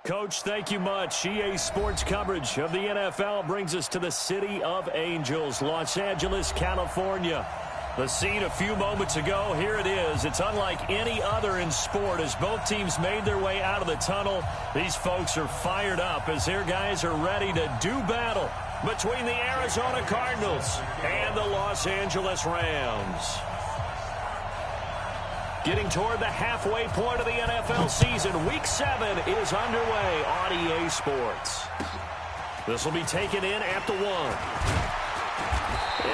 Coach, thank you much. EA Sports coverage of the NFL brings us to the City of Angels, Los Angeles, California. The scene a few moments ago, here it is. It's unlike any other in sport as both teams made their way out of the tunnel. These folks are fired up as their guys are ready to do battle between the Arizona Cardinals and the Los Angeles Rams. Getting toward the halfway point of the NFL season, Week 7 is underway on EA Sports. This will be taken in at the 1.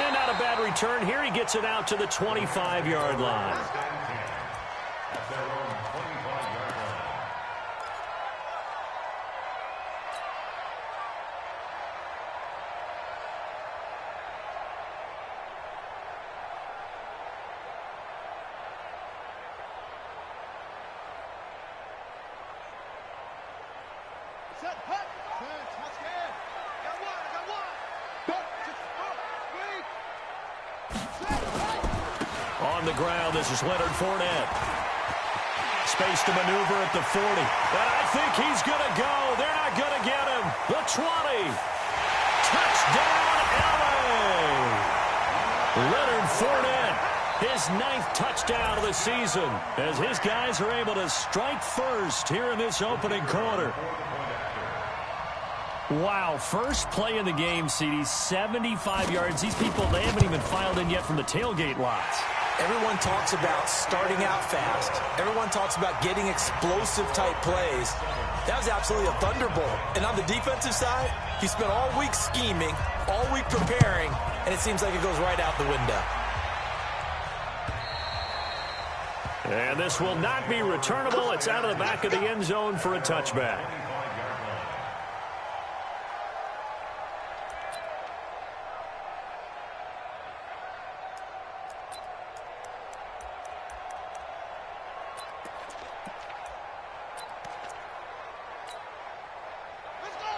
And not a bad return here. He gets it out to the 25-yard line. On the ground, this is Leonard Fournette. Space to maneuver at the 40. And I think he's going to go. They're not going to get him. The 20. Touchdown, LA. Leonard Fournette, his 9th touchdown of the season, as his guys are able to strike first here in this opening quarter. Wow, first play in the game, CD, 75 yards. These people, they haven't even filed in yet from the tailgate lots. Everyone talks about starting out fast. Everyone talks about getting explosive-type plays. That was absolutely a thunderbolt. And on the defensive side, he spent all week scheming, all week preparing, and it seems like it goes right out the window. And this will not be returnable. It's out of the back of the end zone for a touchback.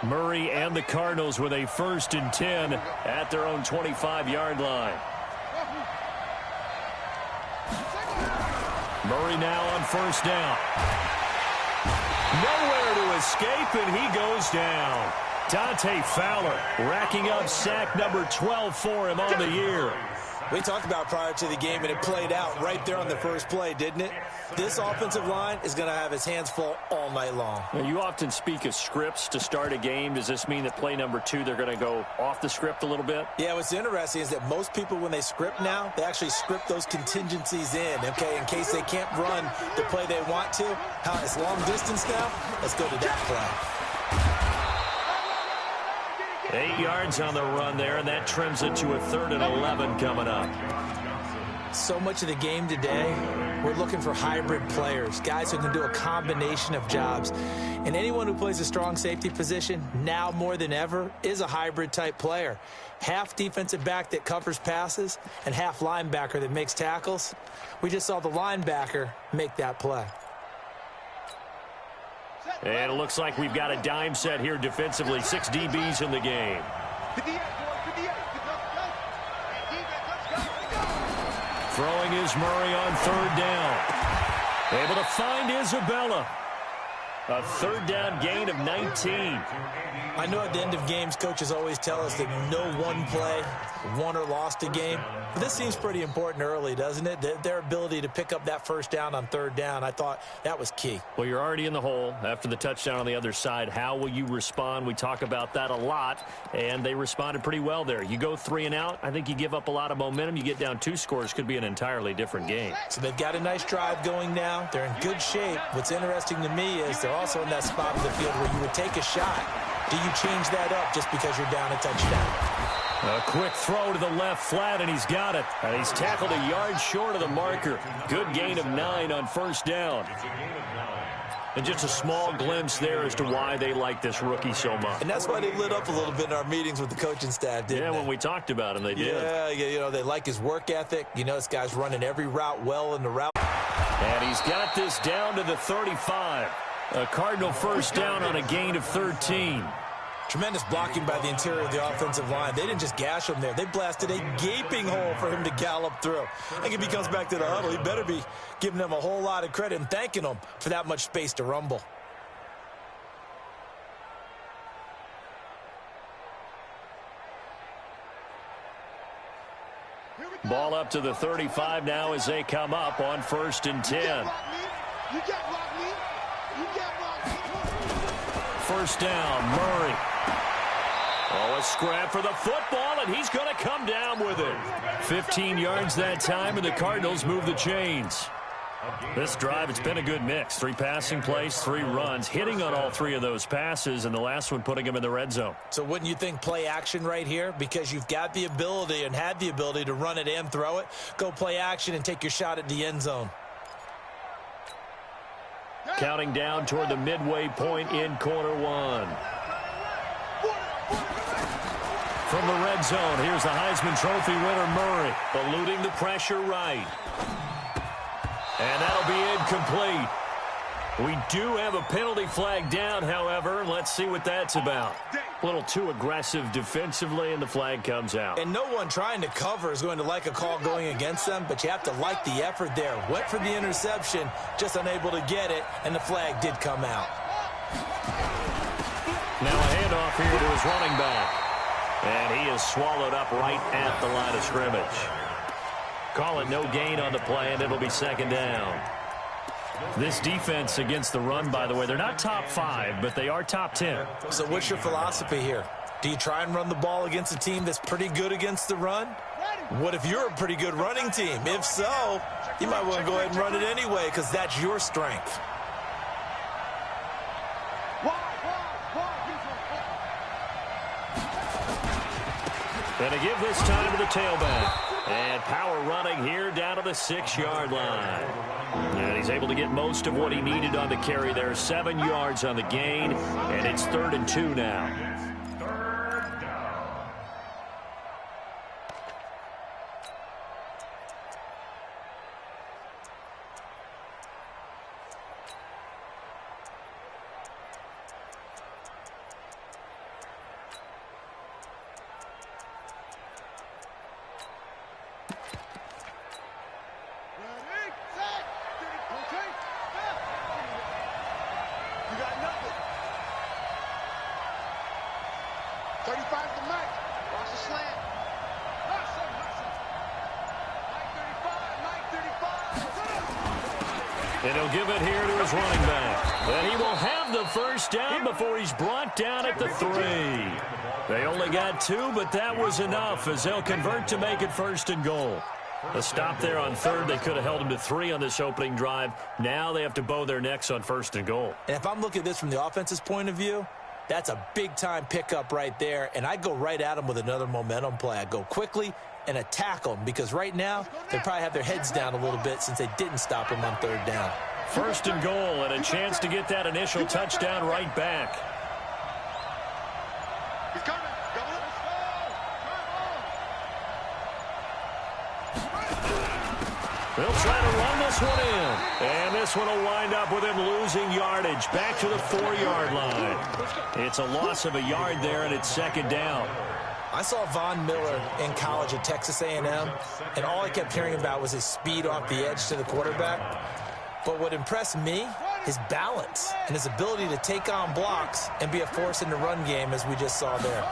Murray and the Cardinals with a 1st and 10 at their own 25-yard line. Murray now on 1st down. Nowhere to escape, and he goes down. Dante Fowler racking up sack number 12 for him on the year. We talked about prior to the game, and it played out right there on the first play, didn't it? This offensive line is going to have his hands full all night long. Now, you often speak of scripts to start a game. Does this mean that play number 2, they're going to go off the script a little bit? Yeah, what's interesting is that most people, when they script now, they actually script those contingencies in, okay, in case they can't run the play they want to. It's long distance now. Let's go to that play. 8 yards on the run there, and that trims it to a 3rd and 11 coming up. So much of the game today, we're looking for hybrid players, guys who can do a combination of jobs. And anyone who plays a strong safety position, now more than ever, is a hybrid-type player. Half defensive back that covers passes and half linebacker that makes tackles. We just saw the linebacker make that play. And it looks like we've got a dime set here defensively. 6 DBs in the game. Throwing is Murray on 3rd down. Able to find Isabella. A 3rd down gain of 19. I know at the end of games, coaches always tell us that no one play won or lost a game. But this seems pretty important early, doesn't it? Their ability to pick up that 1st down on 3rd down, I thought that was key. Well, you're already in the hole after the touchdown on the other side. How will you respond? We talk about that a lot, and they responded pretty well there. You go 3 and out, I think you give up a lot of momentum. You get down 2 scores, could be an entirely different game. So they've got a nice drive going now. They're in good shape. What's interesting to me is they're also in that spot of the field where you would take a shot. Do you change that up just because you're down a touchdown? A quick throw to the left flat, and he's got it. And he's tackled a yard short of the marker. Good gain of 9 on 1st down. And just a small glimpse there as to why they like this rookie so much. And that's why they lit up a little bit in our meetings with the coaching staff, didn't they? Yeah, when we talked about him, they did. Yeah, you know, they like his work ethic. You know, this guy's running every route well in the route. And he's got this down to the 35. A Cardinal 1st down on a gain of 13. Tremendous blocking by the interior of the offensive line. They didn't just gash him there. They blasted a gaping hole for him to gallop through. I think if he comes back to the huddle, he better be giving them a whole lot of credit and thanking them for that much space to rumble. Ball up to the 35 now as they come up on 1st and 10. First down, Murray. Oh, a scrap for the football, and he's going to come down with it. 15 yards that time, and the Cardinals move the chains. This drive, it's been a good mix. 3 passing plays, 3 runs, hitting on all 3 of those passes, and the last one putting him in the red zone. So wouldn't you think play action right here? Because you've got the ability and had the ability to run it and throw it. Go play action and take your shot at the end zone. Counting down toward the midway point in quarter 1. From the red zone, here's the Heisman Trophy winner, Murray, eluding the pressure right. And that'll be incomplete. We do have a penalty flag down, however. Let's see what that's about. A little too aggressive defensively, and the flag comes out. And no one trying to cover is going to like a call going against them, but you have to like the effort there. Went for the interception, just unable to get it, and the flag did come out. Now a handoff here to his running back. And he is swallowed up right at the line of scrimmage. Call it no gain on the play, and it'll be 2nd down. This defense against the run, by the way, they're not top 5, but they are top 10. So what's your philosophy here? Do you try and run the ball against a team that's pretty good against the run? What if you're a pretty good running team? If so, you might want to go ahead and run it anyway because that's your strength. And to give this time to the tailback. And power running here down to the 6-yard line. And he's able to get most of what he needed on the carry there. 7 yards on the gain, and it's 3rd and 2 now. And he'll give it here to his running back. And he will have the first down before he's brought down at the 3. They only got 2, but that was enough as they'll convert to make it 1st and goal. A stop there on 3rd. They could have held him to 3 on this opening drive. Now they have to bow their necks on 1st and goal. And if I'm looking at this from the offense's point of view, that's a big-time pickup right there, and I go right at them with another momentum play. I go quickly and attack them because right now they probably have their heads down a little bit since they didn't stop him on 3rd down. 1st and goal and a chance to get that initial touchdown right back. He's coming. They'll try to run this one in. And this one will wind up with him losing yardage back to the 4-yard line. It's a loss of a yard there, and it's 2nd down. I saw Von Miller in college at Texas A&M, and all I kept hearing about was his speed off the edge to the quarterback. But what impressed me, his balance and his ability to take on blocks and be a force in the run game, as we just saw there.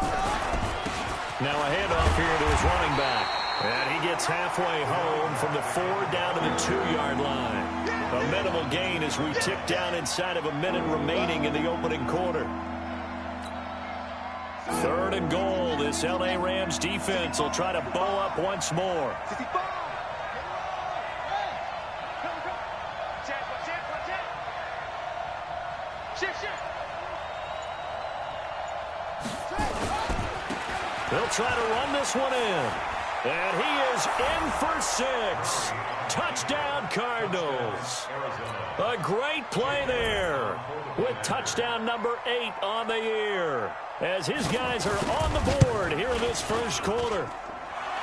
Now a handoff here to his running back. And he gets halfway home from the 4 down to the 2-yard line. A minimal gain as we tick down inside of a minute remaining in the opening quarter. 3rd and goal. This L.A. Rams defense will try to bow up once more. They'll try to run this one in. And he is in for 6. Touchdown, Cardinals. A great play there with touchdown number 8 on the year as his guys are on the board here in this first quarter.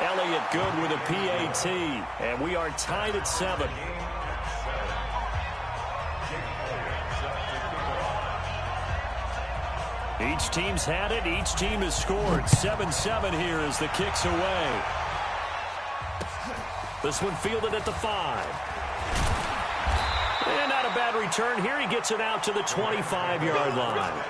Elliott good with a PAT, and we are tied at 7. Each team's had it. Each team has scored. 7-7 here as the kick's away. This one fielded at the 5. And not a bad return here. He gets it out to the 25-yard line.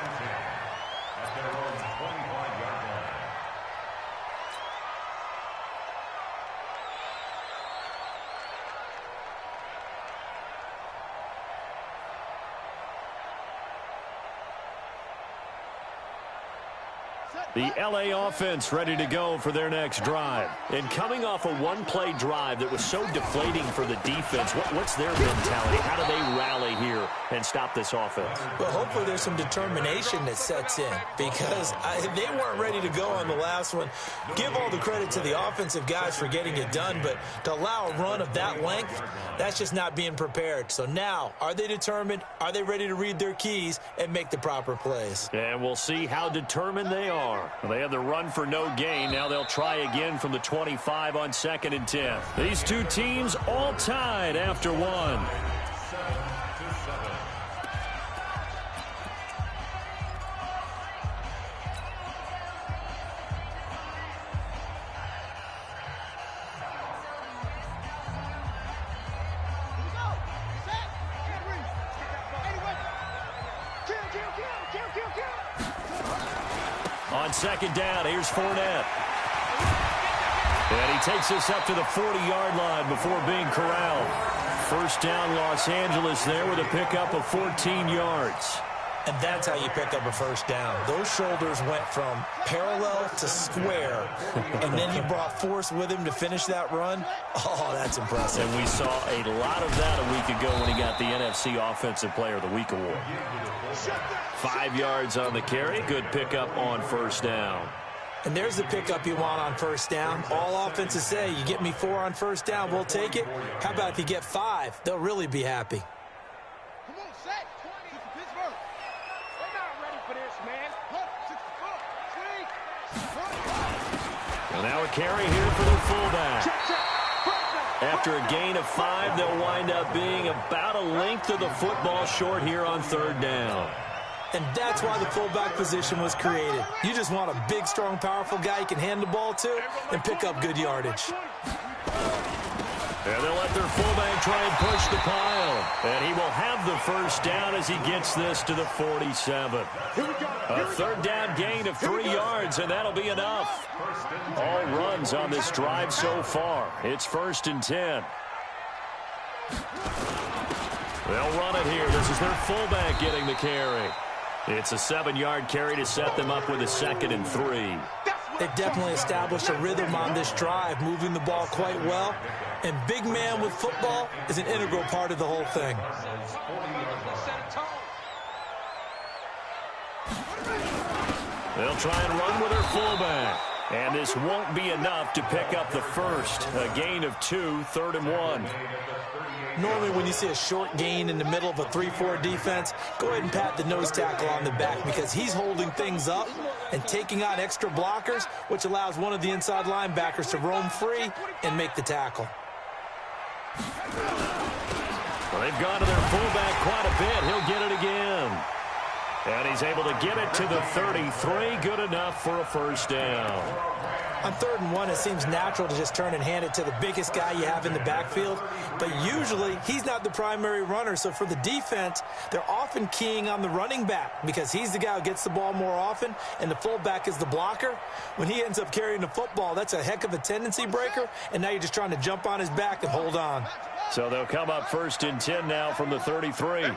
The LA offense ready to go for their next drive. And coming off a one-play drive that was so deflating for the defense, what's their mentality? How do they rally here and stop this offense? Well, hopefully there's some determination that sets in because they weren't ready to go on the last one. Give all the credit to the offensive guys for getting it done, but to allow a run of that length, that's just not being prepared. So now, are they determined? Are they ready to read their keys and make the proper plays? And we'll see how determined they are. They had the run for no gain. Now they'll try again from the 25 on 2nd and 10. These two teams all tied after one. On 2nd down, here's Fournette. And he takes us up to the 40-yard line before being corralled. First down, Los Angeles there with a pickup of 14 yards. And that's how you pick up a first down. Those shoulders went from parallel to square, and then he brought force with him to finish that run. Oh, that's impressive. And we saw a lot of that a week ago when he got the NFC Offensive Player of the Week award. 5 yards on the carry. Good pickup on first down. And there's the pickup you want on first down. All offenses say, you get me 4 on first down, we'll take it. How about if you get 5? They'll really be happy. Come on, set. 20 to Pittsburgh. They're not ready for this, man. And now a carry here for the fullback. After a gain of 5, they'll wind up being about a length of the football short here on 3rd down. And that's why the fullback position was created. You just want a big, strong, powerful guy you can hand the ball to and pick up good yardage. And they'll let their fullback try and push the pile. And he will have the first down as he gets this to the 47. A 3rd down gain of 3 yards, and that'll be enough. All runs on this drive so far. It's 1st and 10. They'll run it here. This is their fullback getting the carry. It's a 7-yard carry to set them up with a 2nd and 3. They've definitely established a rhythm on this drive, moving the ball quite well. And big man with football is an integral part of the whole thing. They'll try and run with their fullback. And this won't be enough to pick up the first. A gain of 2, 3rd and 1. Normally when you see a short gain in the middle of a 3-4 defense, go ahead and pat the nose tackle on the back because he's holding things up and taking on extra blockers, which allows one of the inside linebackers to roam free and make the tackle. Well, they've gone to their fullback quite a bit. He'll get it again. And he's able to get it to the 33. Good enough for a first down. On 3rd and 1, it seems natural to just turn and hand it to the biggest guy you have in the backfield. But usually, he's not the primary runner. So for the defense, they're often keying on the running back because he's the guy who gets the ball more often, and the fullback is the blocker. When he ends up carrying the football, that's a heck of a tendency breaker, and now you're just trying to jump on his back and hold on. So they'll come up 1st and 10 now from the 33.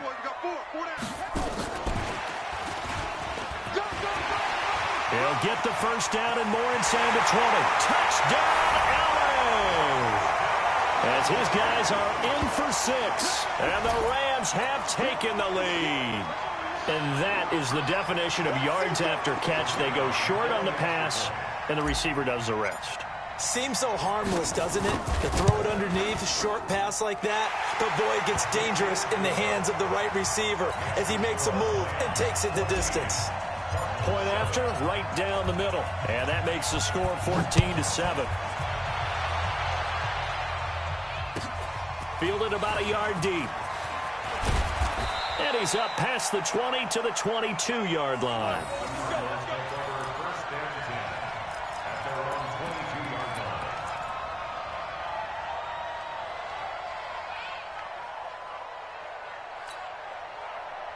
He'll get the first down and more inside the 20. Touchdown, LA! As his guys are in for 6. And the Rams have taken the lead. And that is the definition of yards after catch. They go short on the pass, and the receiver does the rest. Seems so harmless, doesn't it? To throw it underneath, a short pass like that. But boy, it gets dangerous in the hands of the right receiver as he makes a move and takes it the distance. Point after, right down the middle. And that makes the score 14-7. Fielded about a yard deep. And he's up past the 20 to the 22-yard line.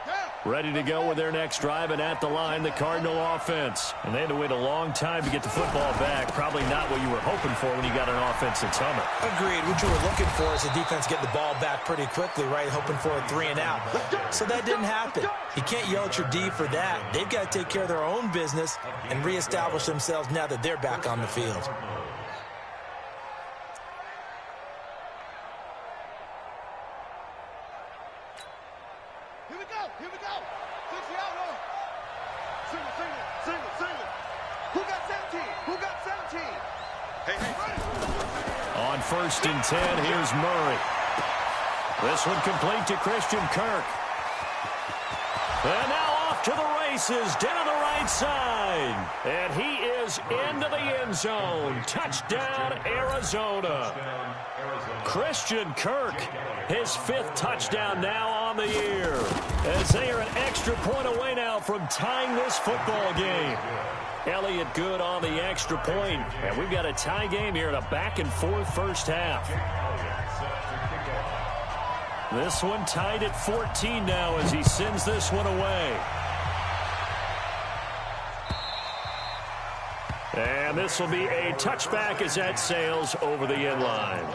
Yeah. Ready to go with their next drive, and at the line, the Cardinal offense. And they had to wait a long time to get the football back. Probably not what you were hoping for when you got an offense that's humming. Agreed. What you were looking for is the defense getting the ball back pretty quickly, right? Hoping for a 3 and out. So that didn't happen. You can't yell at your D for that. They've got to take care of their own business and reestablish themselves now that they're back on the field. Here we go. Here we go. 60 out on. Single. Who got 17? Who got 17? Hey. On 1st and 10, here's Murray. This one complete to Christian Kirk. And now off to the races down the right side. And he is into the end zone. Touchdown, Arizona. Christian Kirk, his 5th touchdown now on the year. As they are an extra point away now from tying this football game. Elliott good on the extra point. And we've got a tie game here in a back-and-forth first half. This one tied at 14 now as he sends this one away. And this will be a touchback as that sails over the end line.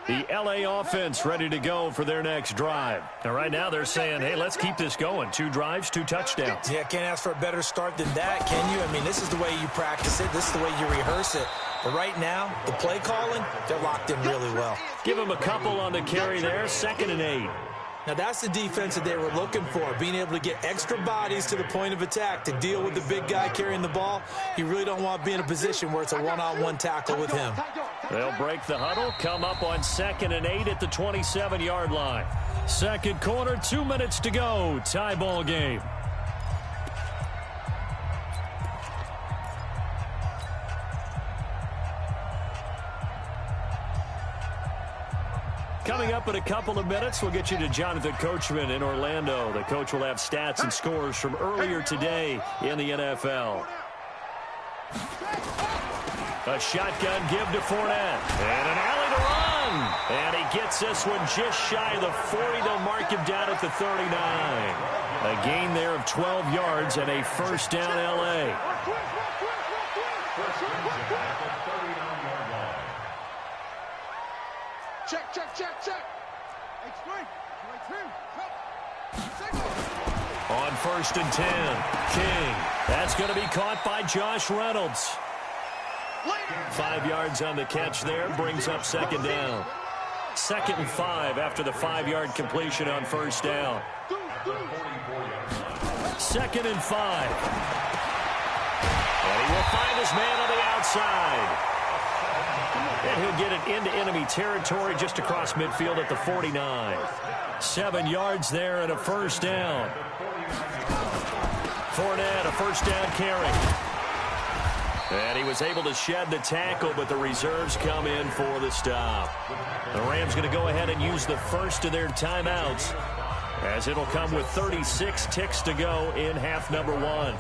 The LA offense ready to go for their next drive. And right now they're saying, hey, let's keep this going. 2 drives, 2 touchdowns. Yeah, can't ask for a better start than that, can you? I mean, this is the way you practice it. This is the way you rehearse it. But right now, the play calling, they're locked in really well. Give them a couple on the carry there. 2nd and 8. Now, that's the defense that they were looking for, being able to get extra bodies to the point of attack to deal with the big guy carrying the ball. You really don't want to be in a position where it's a one-on-one tackle with him. They'll break the huddle, come up on 2nd and 8 at the 27-yard line. Second quarter, 2 minutes to go. Tie ball game. Coming up in a couple of minutes, we'll get you to Jonathan Coachman in Orlando. The coach will have stats and scores from earlier today in the NFL. A shotgun give to Fournette. And an alley to run. And he gets this one just shy of the 40. They'll mark him down at the 39. A gain there of 12 yards and a first down L.A. Check. On 1st and 10, King. That's going to be caught by Josh Reynolds. 5 yards on the catch there, brings up 2nd down. 2nd and 5 after the 5-yard completion on 1st down. 2nd and 5. And he will find his man on the outside. And he'll get it into enemy territory just across midfield at the 49. 7 yards there and a first down. Fournette, a first down carry. And he was able to shed the tackle, but the reserves come in for the stop. The Rams going to go ahead and use the first of their timeouts, as it'll come with 36 ticks to go in half number 1.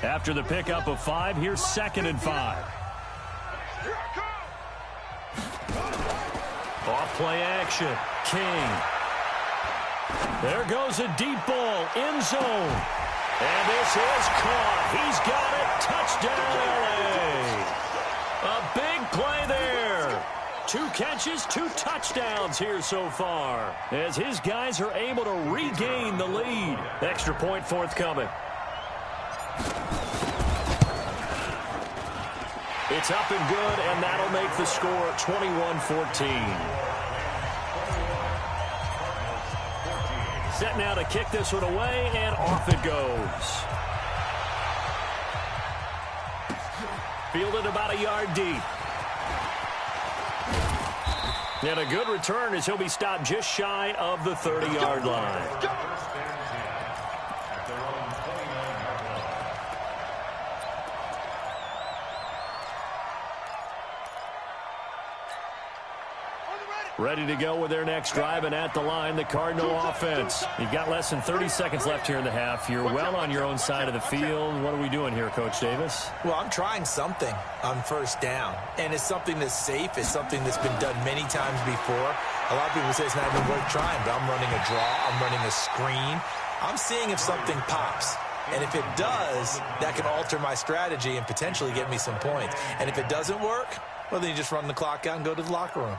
After the pickup of 5, here's 2nd and 5. Off play action. King. There goes a deep ball. End zone. And this is caught. He's got it. Touchdown, LA. A big play there. 2 catches, 2 touchdowns here so far, as his guys are able to regain the lead. Extra point forthcoming. It's up and good, and that'll make the score 21-14. Set now to kick this one away, and off it goes. Fielded about a yard deep. And a good return as he'll be stopped just shy of the 30-yard line. Ready to go with their next drive, and at the line, the Cardinal offense. You've got less than 30 seconds left here in the half. You're well on your own side of the field. What are we doing here, Coach Davis? Well, I'm trying something on first down, and it's something that's safe. It's something that's been done many times before. A lot of people say it's not even worth trying, but I'm running a draw. I'm running a screen. I'm seeing if something pops. And if it does, that can alter my strategy and potentially get me some points. And if it doesn't work, well, then you just run the clock out and go to the locker room.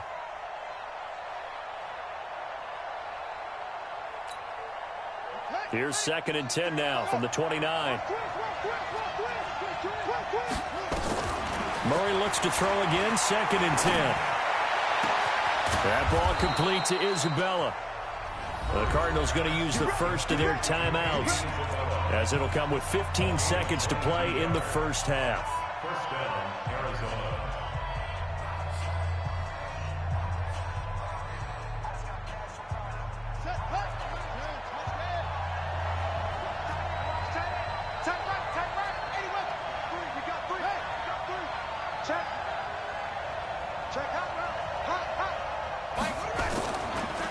Here's 2nd and 10 now from the 29. Murray looks to throw again, 2nd and 10. That ball complete to Isabella. The Cardinals going to use the first of their timeouts, as it'll come with 15 seconds to play in the first half. First down, Arizona.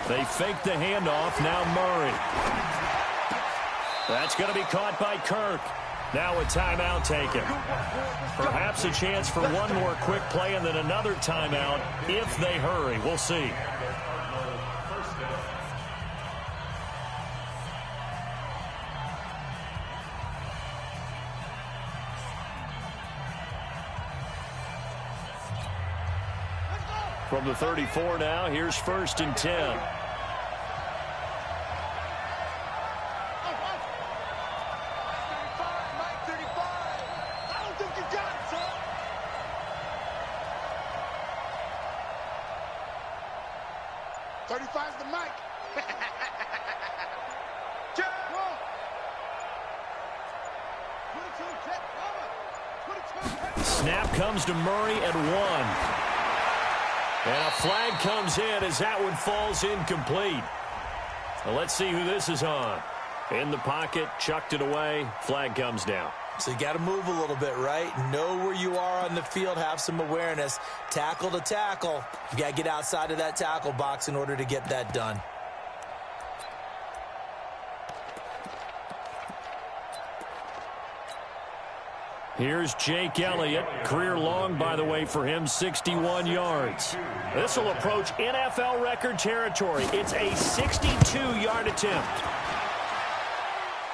They fake the handoff. Now Murray. That's going to be caught by Kirk. Now a timeout taken. Perhaps a chance for one more quick play and then another timeout if they hurry. We'll see. From the 34 now, here's 1st and 10. Snap comes to Murray at 1. And a flag comes in as that one falls incomplete. Well, let's see who this is on. In the pocket, chucked it away, flag comes down. So you got to move a little bit, right? Know where you are on the field, have some awareness. Tackle to tackle. You got to get outside of that tackle box in order to get that done. Here's Jake Elliott. Career long, by the way, for him, 61 yards. This will approach NFL record territory. It's a 62-yard attempt.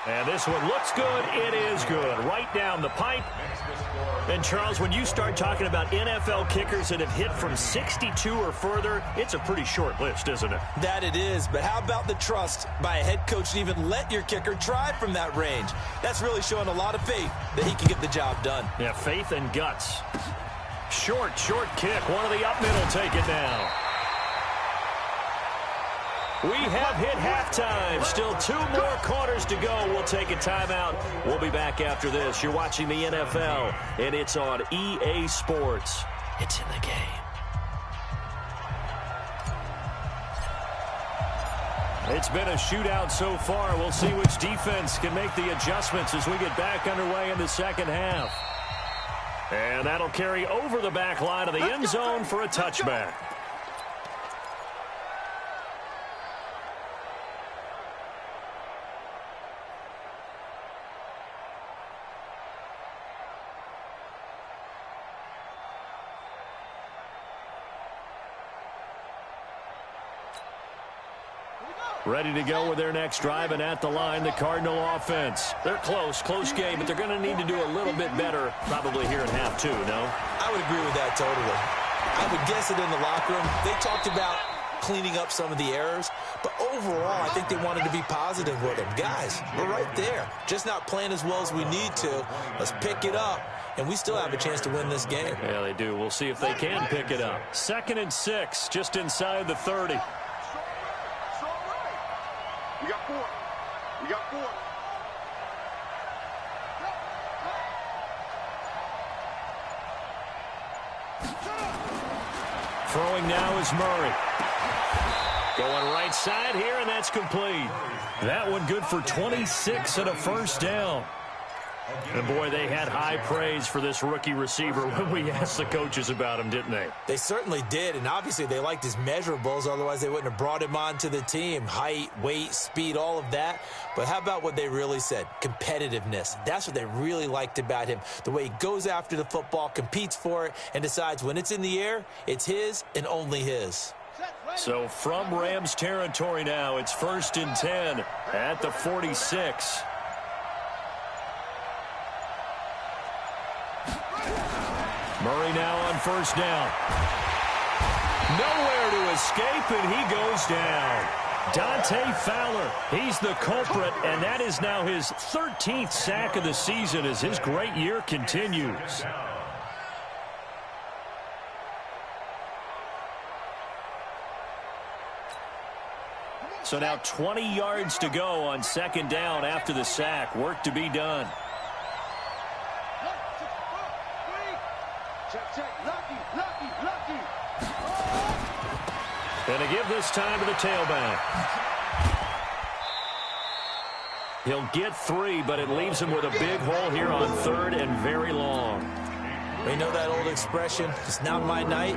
And this one looks good. It is good. Right down the pipe. And, Charles, when you start talking about NFL kickers that have hit from 62 or further, it's a pretty short list, isn't it? That it is. But how about the trust by a head coach to even let your kicker try from that range? That's really showing a lot of faith that he can get the job done. Yeah, faith and guts. Short kick. One of the up middle take it down. We have hit halftime. Still 2 more quarters to go. We'll take a timeout. We'll be back after this. You're watching the NFL, and it's on EA Sports. It's in the game. It's been a shootout so far. We'll see which defense can make the adjustments as we get back underway in the second half. And that'll carry over the back line of the end zone for a touchback. Ready to go with their next drive, and at the line, the Cardinal offense. They're close game, but they're going to need to do a little bit better probably here in half 2, no? I would agree with that totally. I would guess it in the locker room. They talked about cleaning up some of the errors, but overall, I think they wanted to be positive with them. Guys, we're right there. Just not playing as well as we need to. Let's pick it up, and we still have a chance to win this game. Yeah, they do. We'll see if they can pick it up. 2nd and 6, just inside the 30. We got 4. We got 4. Throwing now is Murray. Going right side here, and that's complete. That one good for 26 and a first down. And boy, they had high praise for this rookie receiver when we asked the coaches about him, didn't they? They certainly did, and obviously they liked his measurables. Otherwise, they wouldn't have brought him onto the team. Height, weight, speed, all of that. But how about what they really said? Competitiveness. That's what they really liked about him. The way he goes after the football, competes for it, and decides when it's in the air, it's his and only his. So from Rams territory now, it's 1st and 10 at the 46. Murray now on 1st down. Nowhere to escape, and he goes down. Dante Fowler, he's the culprit, and that is now his 13th sack of the season as his great year continues. So now 20 yards to go on 2nd down after the sack. Work to be done. And to give this time to the tailback. He'll get 3, but it leaves him with a big hole here on 3rd and very long. We know that old expression, it's not my night.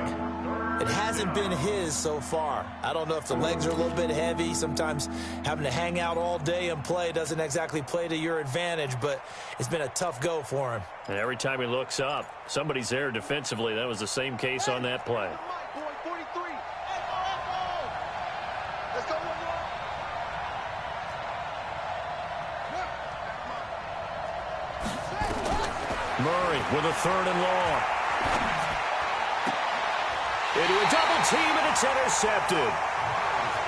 It hasn't been his so far. I don't know if the legs are a little bit heavy. Sometimes having to hang out all day and play doesn't exactly play to your advantage, but it's been a tough go for him. And every time he looks up, somebody's there defensively. That was the same case on that play. Murray with a 3rd and long. Into a double team, and it's intercepted.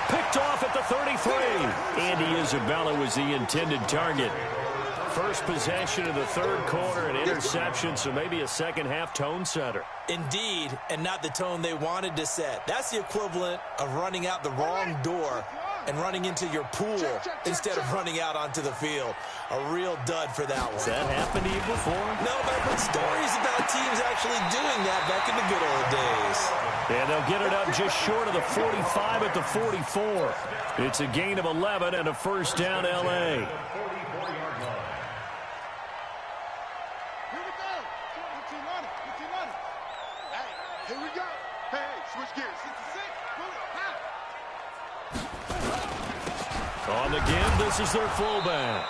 Picked off at the 33. Andy Isabella was the intended target. First possession of the 3rd quarter, an interception, so maybe a second-half tone setter. Indeed, and not the tone they wanted to set. That's the equivalent of running out the wrong door and running into your pool instead of running out onto the field. A real dud for that one. Has that happened to you before? No, but I've heard stories about teams actually doing that back in the good old days. And they'll get it up just short of the 45 at the 44. It's a gain of 11 and a 1st down, L.A. Here we go. Hey, switch gears. 66. On the give, this is their fullback.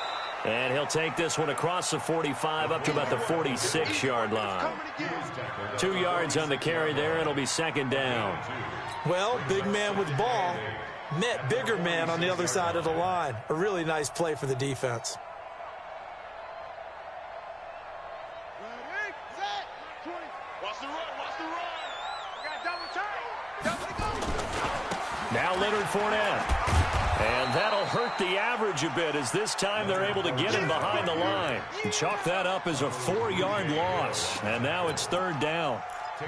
And he'll take this one across the 45 up to about the 46-yard line. 2 yards on the carry there. It'll be 2nd down. Well, big man with ball met bigger man on the other side of the line. A really nice play for the defense. Ready, set, 20. Watch the run, watch the run. Got double turn. Double go. Now Leonard Fournette. And that'll hurt the average a bit as this time they're able to get him behind the line. Chalk that up as a 4-yard loss. And now it's 3rd down.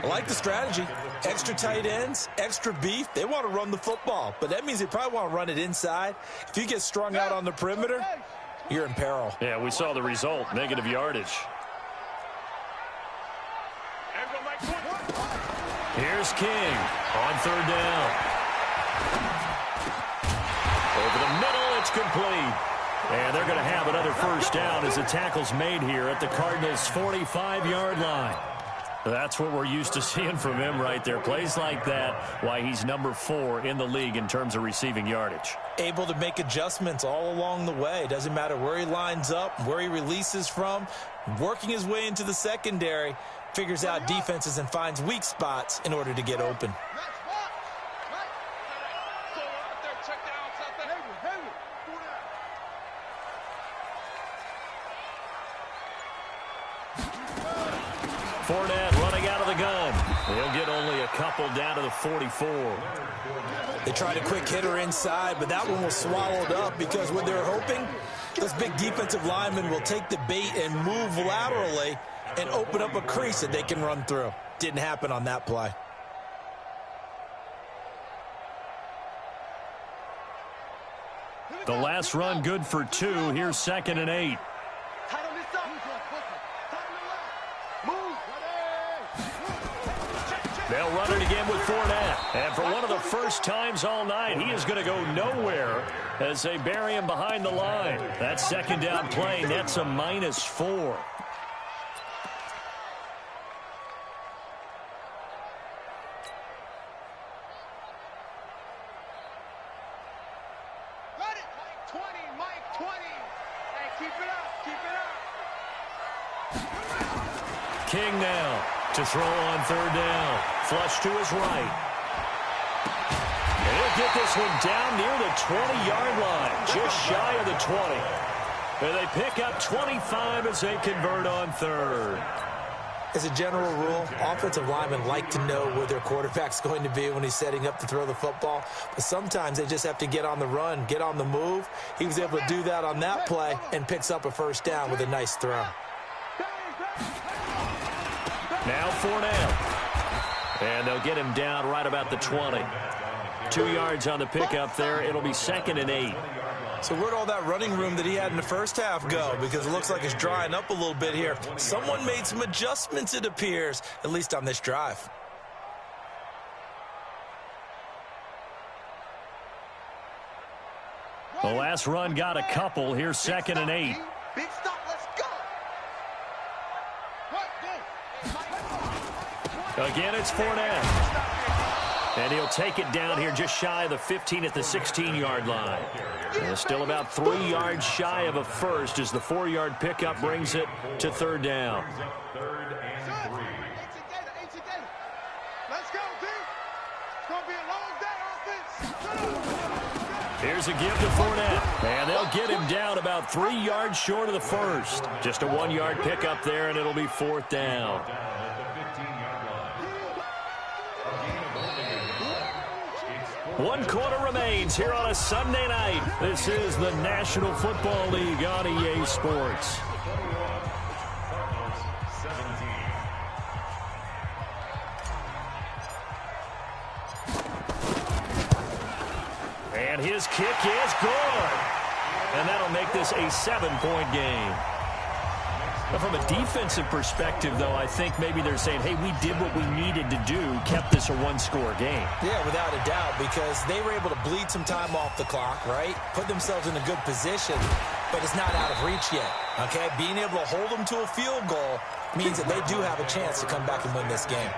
I like the strategy. Extra tight ends, extra beef. They want to run the football, but that means they probably want to run it inside. If you get strung out on the perimeter, you're in peril. Yeah, we saw the result, negative yardage. Here's King on 3rd down. Over the middle, it's complete. And they're going to have another 1st down as the tackle's made here at the Cardinals' 45-yard line. That's what we're used to seeing from him right there. Plays like that, why he's number 4 in the league in terms of receiving yardage. Able to make adjustments all along the way. Doesn't matter where he lines up, where he releases from. Working his way into the secondary, figures out defenses and finds weak spots in order to get open. Fournette running out of the gun. He'll get only a couple down to the 44. They tried a quick hitter inside, but that one was swallowed up because what they're hoping, those big defensive linemen will take the bait and move laterally and open up a crease that they can run through. Didn't happen on that play. The last run good for 2. Here's 2nd and 8. They'll run it again with Fournette. And for one of the first times all night, he is going to go nowhere as they bury him behind the line. That second down play nets a -4. Mike 20. Hey, keep it up, keep it up. King now to throw on third down. Flush to his right. And he'll get this one down near the 20-yard line, just shy of the 20. And they pick up 25 as they convert on third. As a general rule, offensive linemen like to know where their quarterback's going to be when he's setting up to throw the football. But sometimes they just have to get on the run, get on the move. He was able to do that on that play and picks up a first down with a nice throw. Now Fournette. And they'll get him down right about the 20. 2 yards on the pickup there. It'll be 2nd and 8. So where'd all that running room that he had in the first half go? Because it looks like it's drying up a little bit here. Someone made some adjustments, it appears, at least on this drive. The last run got a couple. Here's 2nd and 8. Big stop, let's go. Again, it's Fournette. And he'll take it down here just shy of the 15 at the 16-yard line. And still about 3 yards shy of a first as the 4-yard pickup brings it to third down. Let's go, D. It's going to be a long day, offense. Here's a give to Fournette. And they'll get him down about 3 yards short of the first. Just a 1-yard pickup there, and it'll be 4th down. One quarter remains here on a Sunday night. This is the National Football League on EA Sports. And his kick is good. And that'll make this a 7-point game. But from a defensive perspective, though, I think maybe they're saying, hey, we did what we needed to do, kept this a one-score game. Yeah, without a doubt, because they were able to bleed some time off the clock, right? Put themselves in a good position, but it's not out of reach yet, okay? Being able to hold them to a field goal means that they do have a chance to come back and win this game.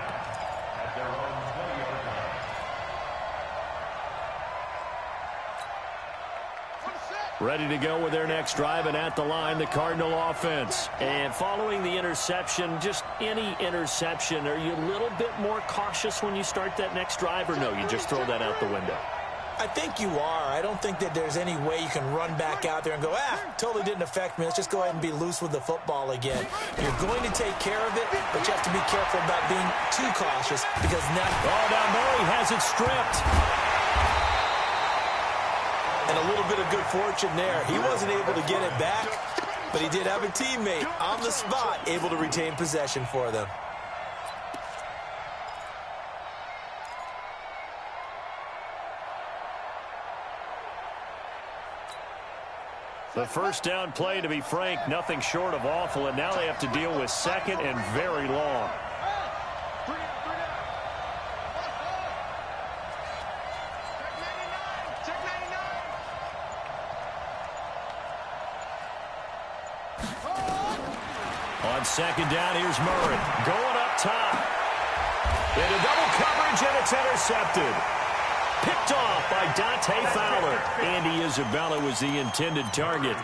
Ready to go with their next drive, and at the line, the Cardinal offense. And following the interception, just any interception, are you a little bit more cautious when you start that next drive, or no, you just throw that out the window? I think you are. I don't think that there's any way you can run back out there and go, totally didn't affect me. Let's just go ahead and be loose with the football again. You're going to take care of it, but you have to be careful about being too cautious because now... Oh, now Murray has it stripped. And a little bit of good fortune there. He wasn't able to get it back, but he did have a teammate on the spot able to retain possession for them. The first down play, to be frank, nothing short of awful, and now they have to deal with 2nd and very long. On 2nd down, here's Murray going up top. Into double coverage, and it's intercepted. Picked off by Dante Fowler. Andy Isabella was the intended target.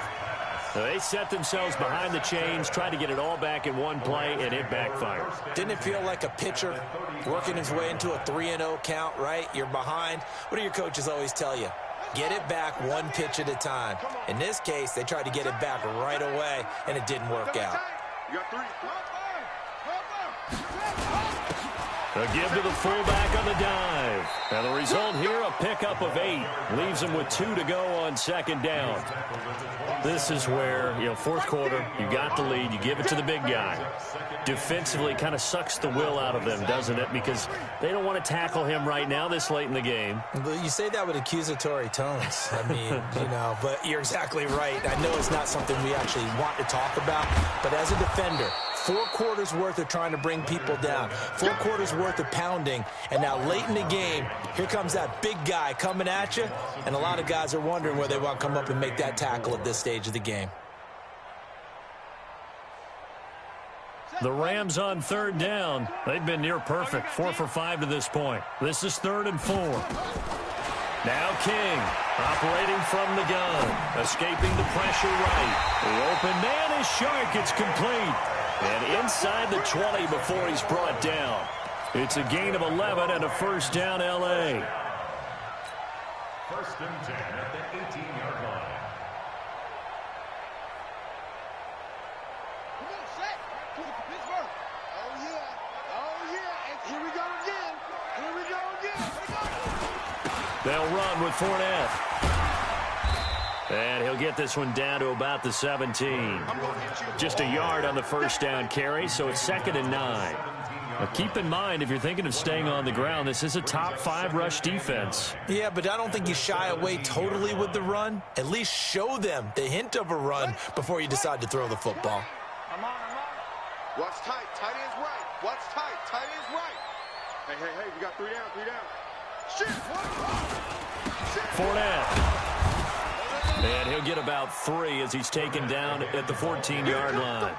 They set themselves behind the chains, tried to get it all back in one play, and it backfired. Didn't it feel like a pitcher working his way into a 3-0 count, right? You're behind. What do your coaches always tell you? Get it back one pitch at a time. In this case, they tried to get it back right away, and it didn't work out. You got 3. A give to the fullback on the dive. And the result here, a pickup of 8. Leaves him with 2 to go on 2nd down. This is where, fourth quarter, you got the lead, you give it to the big guy. Defensively, kind of sucks the will out of them, doesn't it? Because they don't want to tackle him right now this late in the game. But you say that with accusatory tones. I mean, but you're exactly right. I know it's not something we actually want to talk about, but as a defender, 4 quarters worth of trying to bring people down, 4 quarters worth of pounding, and now late in the game, here comes that big guy coming at you, and a lot of guys are wondering where they want to come up and make that tackle at this stage of the game. The Rams on 3rd down. They've been near perfect, 4 for 5 to this point. This is 3rd and 4. Now King, operating from the gun, escaping the pressure right. The open man is Shark. It's complete. And inside the 20 before he's brought down. It's a gain of 11 and a first down, L.A. 1st and 10 at the 18-yard line. They'll run with Fournette. And he'll get this one down to about the 17. Just a yard on the first down carry, so it's 2nd and 9. Now keep in mind, if you're thinking of staying on the ground, this is a top 5 rush defense. Yeah, but I don't think you shy away totally with the run. At least show them the hint of a run before you decide to throw the football. Watch tight. Tight end's right. Watch tight. Tight end's right. Hey, we got 3 down, 3 down. Fournette. And he'll get about 3 as he's taken down at the 14-yard line.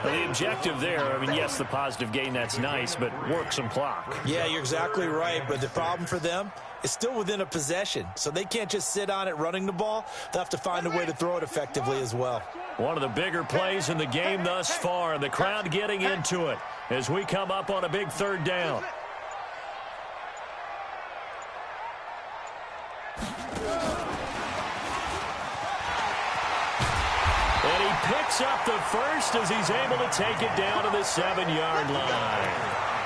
Well, the objective there, I mean, yes, the positive gain, that's nice, but work some clock. Yeah, you're exactly right, but the problem for them is still within a possession, so they can't just sit on it running the ball. They'll have to find a way to throw it effectively as well. One of the bigger plays in the game thus far, and the crowd getting into it as we come up on a big 3rd down. And he picks up the first as he's able to take it down to the 7-yard line.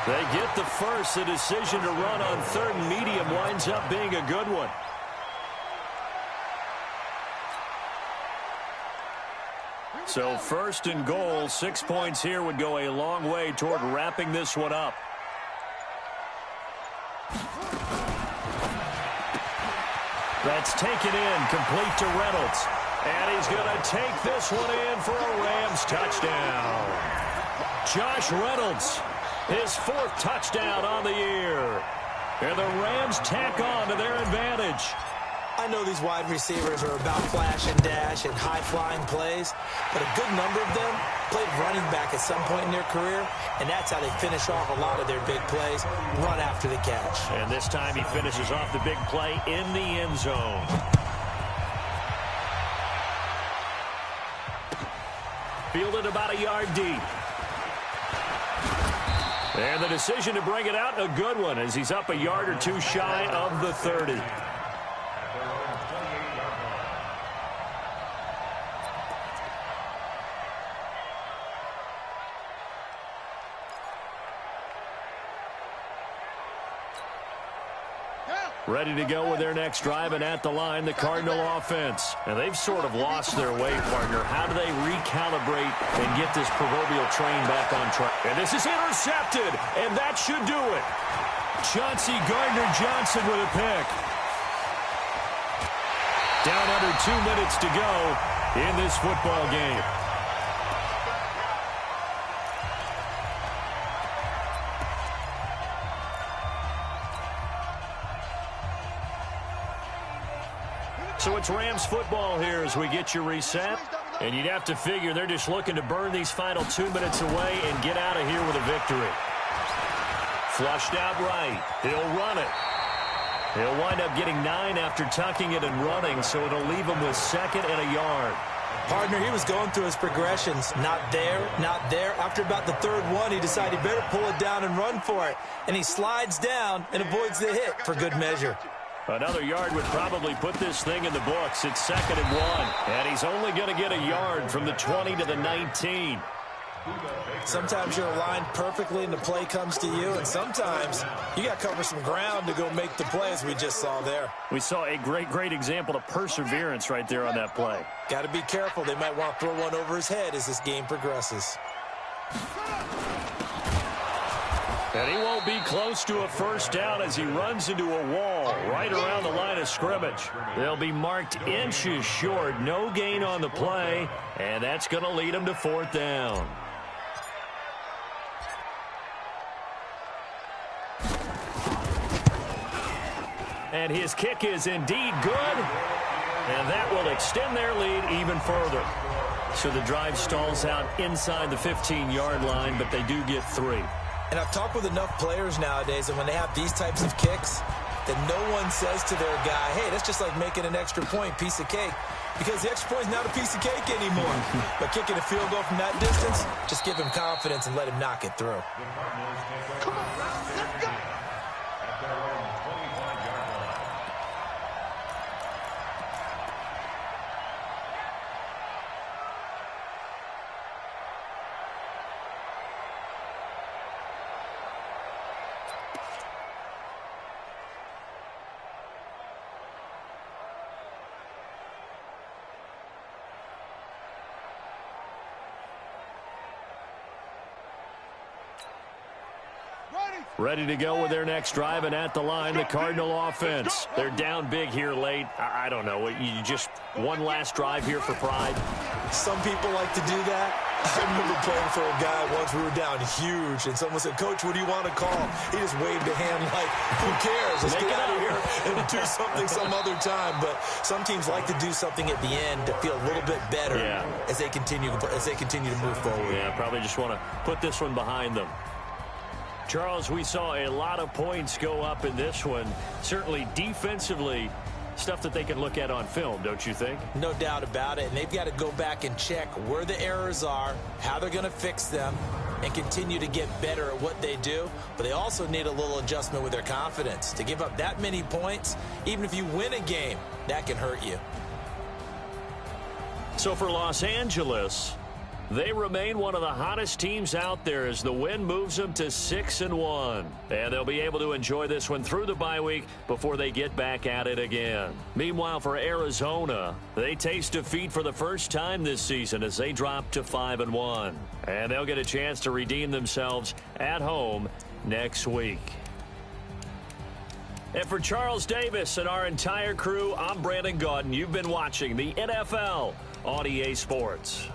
They get the first. The decision to run on 3rd and medium winds up being a good one. So 1st and goal, 6 points here would go a long way toward wrapping this one up. That's taken in, complete to Reynolds. And he's going to take this one in for a Rams touchdown. Josh Reynolds, his 4th touchdown on the year. And the Rams tack on to their advantage. I know these wide receivers are about flash and dash and high-flying plays, but a good number of them played running back at some point in their career, and that's how they finish off a lot of their big plays, run after the catch. And this time he finishes off the big play in the end zone. Fielded about a yard deep. And the decision to bring it out, a good one, as he's up a yard or 2 shy of the 30. Ready to go with their next drive, and at the line, the Cardinal offense. And they've sort of lost their way, partner. How do they recalibrate and get this proverbial train back on track? And this is intercepted, and that should do it. Chauncey Gardner-Johnson with a pick. Down under 2 minutes to go in this football game. So it's Rams football here as we get you reset. And you'd have to figure they're just looking to burn these final 2 minutes away and get out of here with a victory. Flushed out right. He'll run it. He'll wind up getting 9 after tucking it and running, so it'll leave him with 2nd and a yard. Partner, he was going through his progressions. Not there, not there. After about the 3rd one, he decided he better pull it down and run for it. And he slides down and avoids the hit for good measure. Another yard would probably put this thing in the books. It's 2nd and 1. And he's only going to get a yard from the 20 to the 19. Sometimes you're aligned perfectly and the play comes to you, and sometimes you got to cover some ground to go make the play, as we just saw there. We saw a great example of perseverance right there on that play. Got to be careful. They might want to throw one over his head as this game progresses. And he won't be close to a first down as he runs into a wall right around the line of scrimmage. They'll be marked inches short. No gain on the play, and that's going to lead him to 4th down. And his kick is indeed good. And that will extend their lead even further. So the drive stalls out inside the 15-yard line, but they do get 3. And I've talked with enough players nowadays, and when they have these types of kicks, that no one says to their guy, hey, that's just like making an extra point, piece of cake. Because the extra point is not a piece of cake anymore. But kicking a field goal from that distance, just give him confidence and let him knock it through. Come on, Browns, let's go. At their own 25-yard line. Ready to go with their next drive, and at the line, the Cardinal offense. They're down big here late. I don't know. You just one last drive here for pride? Some people like to do that. I remember playing for a guy once. We were down huge, and someone said, Coach, what do you want to call? He just waved a hand like, who cares? Let's get out of here and do something some other time. But some teams like to do something at the end to feel a little bit better as they continue to move forward. Yeah, probably just want to put this one behind them. Charles, we saw a lot of points go up in this one. Certainly defensively, stuff that they can look at on film, don't you think? No doubt about it. And they've got to go back and check where the errors are, how they're going to fix them, and continue to get better at what they do. But they also need a little adjustment with their confidence. To give up that many points, even if you win a game, that can hurt you. So for Los Angeles, they remain one of the hottest teams out there as the win moves them to 6-1. And they'll be able to enjoy this one through the bye week before they get back at it again. Meanwhile, for Arizona, they taste defeat for the first time this season as they drop to 5-1. And they'll get a chance to redeem themselves at home next week. And for Charles Davis and our entire crew, I'm Brandon Gaudin. You've been watching the NFL on EA Sports.